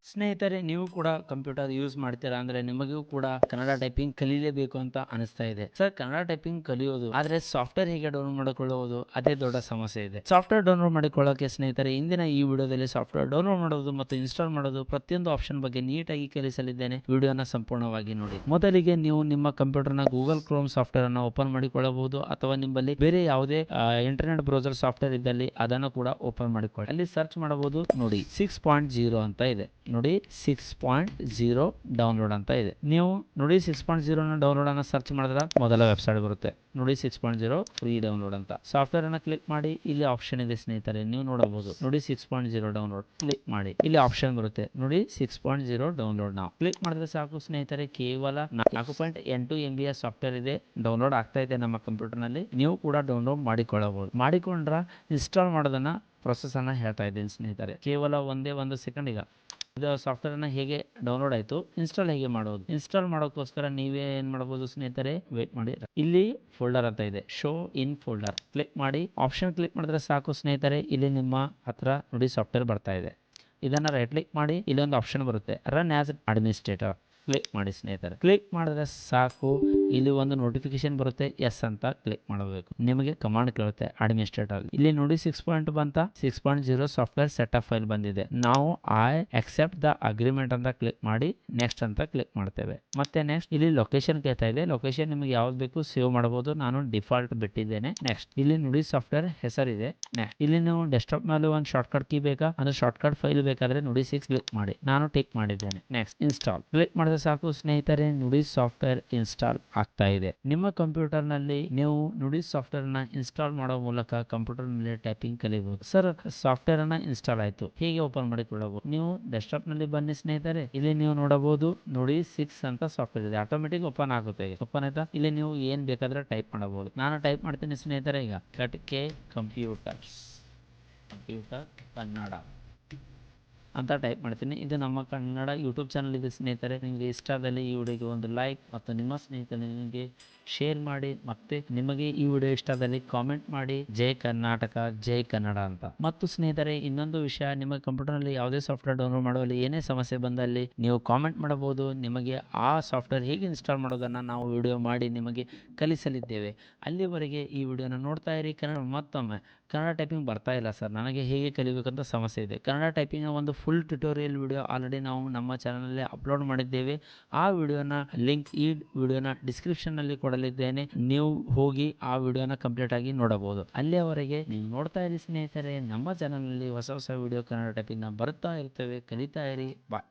ಸ್ನೇಹಿತರೆ, ನೀವು ಕೂಡ ಕಂಪ್ಯೂಟರ್ ಯೂಸ್ ಮಾಡ್ತೀರಾ ಅಂದ್ರೆ ನಿಮಗೂ ಕೂಡ ಕನ್ನಡ ಟೈಪಿಂಗ್ ಕಲೀಲೇಬೇಕು ಅಂತ ಅನಿಸ್ತಾ ಇದೆ. ಸರ್, ಕನ್ನಡ ಟೈಪಿಂಗ್ ಕಲಿಯೋದು ಆದ್ರೆ ಸಾಫ್ಟ್ವೇರ್ ಹೇಗೆ ಡೌನ್ಲೋಡ್ ಮಾಡಿಕೊಳ್ಳುವುದು ಅದೇ ದೊಡ್ಡ ಸಮಸ್ಯೆ ಇದೆ. ಸಾಫ್ಟ್ವೇರ್ ಡೌನ್ಲೋಡ್ ಮಾಡಿಕೊಳ್ಳೋಕೆ ಸ್ನೇಹಿತರೆ, ಇಂದಿನ ಈ ವಿಡಿಯೋದಲ್ಲಿ ಸಾಫ್ಟ್ವೇರ್ ಡೌನ್ಲೋಡ್ ಮಾಡೋದು ಮತ್ತು ಇನ್ಸ್ಟಾಲ್ ಮಾಡೋದು ಪ್ರತಿಯೊಂದು ಆಪ್ಷನ್ ಬಗ್ಗೆ ನೀಟಾಗಿ ಕಲಿಸಲಿದ್ದೇನೆ. ವಿಡಿಯೋನ ಸಂಪೂರ್ಣವಾಗಿ ನೋಡಿ. ಮೊದಲಿಗೆ ನೀವು ನಿಮ್ಮ ಕಂಪ್ಯೂಟರ್ನ ಗೂಗಲ್ ಕ್ರೋಮ್ ಸಾಫ್ಟ್ವೇರ್ ಅನ್ನು ಓಪನ್ ಮಾಡಿಕೊಳ್ಳಬಹುದು, ಅಥವಾ ನಿಮ್ಮಲ್ಲಿ ಬೇರೆ ಯಾವುದೇ ಇಂಟರ್ನೆಟ್ ಬ್ರೌಸರ್ ಸಾಫ್ಟ್ವೇರ್ ಇದ್ದಲ್ಲಿ ಅದನ್ನು ಕೂಡ ಓಪನ್ ಮಾಡಿಕೊಳ್ಳಿ. ಅಲ್ಲಿ ಸರ್ಚ್ ಮಾಡಬಹುದು. ನೋಡಿ 6.0 ಅಂತ ಇದೆ. ನೋಡಿ 6.0 ಡೌನ್ಲೋಡ್ ಅಂತ ಇದೆ. ನೀವು ನೋಡಿ 6.0 ಡೌನ್ಲೋಡ್ ಅನ್ನ ಸರ್ಚ್ ಮಾಡಿದ್ರೆ ಮೊದಲ ವೆಬ್ಸೈಟ್ ಬರುತ್ತೆ. ನೋಡಿ 6.0 ಫ್ರೀ ಡೌನ್ಲೋಡ್ ಅಂತ. ಸಾಫ್ಟ್ವೇರ್ ಅನ್ನ ಕ್ಲಿಕ್ ಮಾಡಿ. ಇಲ್ಲಿ ಆಪ್ಷನ್ ಇದೆ ಸ್ನೇಹಿತರೆ, ನೀವು ನೋಡಬಹುದು. ನೋಡಿ 6.0 ಡೌನ್ಲೋಡ್ ಕ್ಲಿಕ್ ಮಾಡಿ. ಇಲ್ಲಿ ಆಪ್ಷನ್ ಬರುತ್ತೆ. ನೋಡಿ 6.0 ಡೌನ್ಲೋಡ್ ನಾವು ಕ್ಲಿಕ್ ಮಾಡಿದ್ರೆ ಸಾಕು ಸ್ನೇಹಿತರೆ. ಕೇವಲ 4.8 MB ಸಾಫ್ಟ್ವೇರ್ ಇದೆ, ಡೌನ್ಲೋಡ್ ಆಗ್ತಾ ಇದೆ ನಮ್ಮ ಕಂಪ್ಯೂಟರ್ ನಲ್ಲಿ. ನೀವು ಕೂಡ ಡೌನ್ಲೋಡ್ ಮಾಡಿಕೊಳ್ಳಬಹುದು. ಮಾಡಿಕೊಂಡ್ರ ಇನ್ಸ್ಟಾಲ್ ಮಾಡೋದನ್ನ ಪ್ರೊಸೆಸ್ ಅನ್ನ ಹೇಳ್ತಾ ಇದ್ದೀನಿ ಸ್ನೇಹಿತರೆ. ಕೇವಲ ಒಂದೇ ಒಂದು ಸೆಕೆಂಡ್. ಈಗ ಇದು ಸಾಫ್ಟ್ವೇರ್ ಅನ್ನ ಹೇಗೆ ಡೌನ್ಲೋಡ್ ಆಯ್ತು, ಇನ್ಸ್ಟಾಲ್ ಹೇಗೆ ಮಾಡೋದು. ಇನ್ಸ್ಟಾಲ್ ಮಾಡೋಕ್ಕೋಸ್ಕರ ನೀವೇ ಏನ್ ಮಾಡಬಹುದು ಸ್ನೇಹಿತರೆ, ವೇಟ್ ಮಾಡಿ. ಇಲ್ಲಿ ಫೋಲ್ಡರ್ ಅಂತ ಇದೆ, ಶೋ ಇನ್ ಫೋಲ್ಡರ್ ಕ್ಲಿಕ್ ಮಾಡಿ. ಆಪ್ಷನ್ ಕ್ಲಿಕ್ ಮಾಡಿದ್ರೆ ಸಾಕು ಸ್ನೇಹಿತರೆ. ಇಲ್ಲಿ ನಿಮ್ಮ ಹತ್ರ ನೋಡಿ ಸಾಫ್ಟ್ವೇರ್ ಬರ್ತಾ ಇದೆ. ಇದನ್ನ ರೈಟ್ ಕ್ಲಿಕ್ ಮಾಡಿ. ಇಲ್ಲಿ ಒಂದು ಆಪ್ಷನ್ ಬರುತ್ತೆ, ರನ್ ಆಸ್ ಅಡ್ಮಿನಿಸ್ಟ್ರೇಟರ್ ಕ್ಲಿಕ್ ಮಾಡಿ ಸ್ನೇಹಿತರೆ. ಕ್ಲಿಕ್ ಮಾಡಿದ್ರೆ ಸಾಕು. ಇಲ್ಲಿ ಒಂದು ನೋಟಿಫಿಕೇಶನ್ ಬರುತ್ತೆ, ಎಸ್ ಅಂತ ಕ್ಲಿಕ್ ಮಾಡಬೇಕು. ನಿಮಗೆ ಕಮಾಂಡ್ ಕೇಳುತ್ತೆ ಅಡ್ಮಿನಿಸ್ಟ್ರೇಟರ್. ಇಲ್ಲಿ ನೋಡಿ 6 ಬಂತ. 6.0 ಸಾಫ್ಟ್ವೇರ್ ಸೆಟಪ್ ಫೈಲ್ ಬಂದಿದೆ. ನಾವು ಐ ಅಕ್ಸೆಪ್ಟ್ ದ ಅಗ್ರಿಮೆಂಟ್ ಅಂತ ಕ್ಲಿಕ್ ಮಾಡಿ ನೆಕ್ಸ್ಟ್ ಅಂತ ಕ್ಲಿಕ್ ಮಾಡ್ತೇವೆ. ಮತ್ತೆ ನೆಕ್ಸ್ಟ್ ಇಲ್ಲಿ ಲೊಕೇಶನ್ ಕೇಳ್ತಾ ಇದೆ. ಲೊಕೇಶನ್ ನಿಮಗೆ ಯಾವ್ದು ಬೇಕು ಸೇವ್ ಮಾಡಬಹುದು. ನಾನು ಡಿಫಾಲ್ಟ್ ಬಿಟ್ಟಿದ್ದೇನೆ. ನೆಕ್ಸ್ಟ್ ಇಲ್ಲಿ ನೋಡಿ ಸಾಫ್ಟ್ವೇರ್ ಹೆಸರಿದೆ. ನೆಕ್ಸ್ಟ್ ಇಲ್ಲಿ ನೀವು ಡೆಸ್ಕ್ಟಾಪ್ ಮೇಲೆ ಒಂದು ಶಾರ್ಟ್ ಕಟ್ ಕೀ ಬೇಕಾ ಅಂದ್ರೆ ಶಾರ್ಟ್ ಕಟ್ ಫೈಲ್ ಬೇಕಾದ್ರೆ ನೋಡಿ 6 ಕ್ಲಿಕ್ ಮಾಡಿ. ನಾನು ಟಿಕ್ ಮಾಡಿದ್ದೇನೆ. ನೆಕ್ಸ್ಟ್ ಇನ್ಸ್ಟಾಲ್ ಕ್ಲಿಕ್ ಮಾಡಿದ್ರೆ ಸಾಕು ಸ್ನೇಹಿತರೆ. ನುಡಿ ಸಾಫ್ಟ್ವೇರ್ ಇನ್ಸ್ಟಾಲ್ ಆಗ್ತಾ ಇದೆ. ನಿಮ್ಮ ಕಂಪ್ಯೂಟರ್ ನಲ್ಲಿ ನೀವು ನುಡಿ ಸಾಫ್ಟ್ವೇರ್ ನ ಇನ್ಸ್ಟಾಲ್ ಮಾಡೋ ಮೂಲಕ ಕಂಪ್ಯೂಟರ್ ನಲ್ಲಿ ಟೈಪಿಂಗ್ ಕಲಿಯಬಹುದು. ಸರ್, ಸಾಫ್ಟ್ವೇರ್ ಅನ್ನ ಇನ್ಸ್ಟಾಲ್ ಆಯ್ತು, ಹೇಗೆ ಓಪನ್ ಮಾಡಿಕೊಳ್ಳಬಹುದು. ನೀವು ಡೆಸ್ಕ್ಟಾಪ್ ನಲ್ಲಿ ಬನ್ನಿ ಸ್ನೇಹಿತರೆ. ಇಲ್ಲಿ ನೀವು ನೋಡಬಹುದು ನುಡಿ 6 ಅಂತ ಸಾಫ್ಟ್ವೇರ್ ಇದೆ. ಆಟೋಮೆಟಿಕ್ ಓಪನ್ ಆಗುತ್ತೆ. ಓಪನ್ ಆಯ್ತಾ. ಇಲ್ಲಿ ನೀವು ಏನ್ ಬೇಕಾದ್ರೆ ಟೈಪ್ ಮಾಡಬಹುದು. ನಾನು ಟೈಪ್ ಮಾಡ್ತೀನಿ ಸ್ನೇಹಿತರೆ. ಈಗ ಕಟ್ಕೆ ಕಂಪ್ಯೂಟರ್ ಕನ್ನಡ ಅಂತ ಟೈಪ್ ಮಾಡ್ತೀನಿ. ಇದು ನಮ್ಮ ಕನ್ನಡ ಯೂಟ್ಯೂಬ್ ಚಾನಲ್ ಇದೆ ಸ್ನೇಹಿತರೆ. ನಿಮಗೆ ಇಷ್ಟ ಆದಲ್ಲಿ ಈ ವಿಡಿಯೋಗೆ ಒಂದು ಲೈಕ್ ಮತ್ತು ನಿಮ್ಮ ಸ್ನೇಹಿತರಿಗೆ ಶೇರ್ ಮಾಡಿ. ಮತ್ತೆ ನಿಮಗೆ ಈ ವಿಡಿಯೋ ಇಷ್ಟ ಆದಲ್ಲಿ ಕಾಮೆಂಟ್ ಮಾಡಿ, ಜೈ ಕರ್ನಾಟಕ ಜೈ ಕನ್ನಡ ಅಂತ. ಮತ್ತು ಸ್ನೇಹಿತರೆ, ಇನ್ನೊಂದು ವಿಷಯ, ನಿಮ್ಮ ಕಂಪ್ಯೂಟರ್ ನಲ್ಲಿ ಯಾವುದೇ ಸಾಫ್ಟ್ವೇರ್ ಡೌನ್ಲೋಡ್ ಮಾಡುವಲ್ಲಿ ಏನೇ ಸಮಸ್ಯೆ ಬಂದಲ್ಲಿ ನೀವು ಕಾಮೆಂಟ್ ಮಾಡಬಹುದು. ನಿಮಗೆ ಆ ಸಾಫ್ಟ್ವೇರ್ ಹೇಗೆ ಇನ್ಸ್ಟಾಲ್ ಮಾಡೋದನ್ನ ನಾವು ವಿಡಿಯೋ ಮಾಡಿ ನಿಮಗೆ ಕಲಿಸಲಿದ್ದೇವೆ. ಅಲ್ಲಿವರೆಗೆ ಈ ವಿಡಿಯೋನ ನೋಡ್ತಾ ಇರಿ. ಮತ್ತೊಮ್ಮೆ ಕನ್ನಡ ಟೈಪಿಂಗ್ ಬರ್ತಾ ಇಲ್ಲ ಸರ್, ನನಗೆ ಹೇಗೆ ಕಲಿಬೇಕಂತ ಸಮಸ್ಯೆ ಇದೆ. ಕನ್ನಡ ಟೈಪಿಂಗ್ ಒಂದು ಫುಲ್ ಟ್ಯುಟೋರಿಯಲ್ ವಿಡಿಯೋ ಆಲ್ರೆಡಿ ನಾವು ನಮ್ಮ ಚಾನಲಲ್ಲಿ ಅಪ್ಲೋಡ್ ಮಾಡಿದ್ದೇವೆ. ಆ ವಿಡಿಯೋನ ಲಿಂಕ್ ಈ ವಿಡಿಯೋನ ಡಿಸ್ಕ್ರಿಪ್ಷನ್ ನಲ್ಲಿ ಕೊಡಲಿದ್ದೇನೆ. ನೀವು ಹೋಗಿ ಆ ವಿಡಿಯೋನ ಕಂಪ್ಲೀಟ್ ಆಗಿ ನೋಡಬಹುದು. ಅಲ್ಲಿಯವರೆಗೆ ನೀವು ನೋಡ್ತಾ ಇರಿ ಸ್ನೇಹಿತರೆ. ನಮ್ಮ ಚಾನಲ್ ನಲ್ಲಿ ಹೊಸ ಹೊಸ ವಿಡಿಯೋ ಕನ್ನಡ ಟೈಪಿಂಗ್ ನ ಬರ್ತಾ ಇರ್ತೇವೆ. ಕಲಿತಾ ಇರಿ. ಬಾಯ್.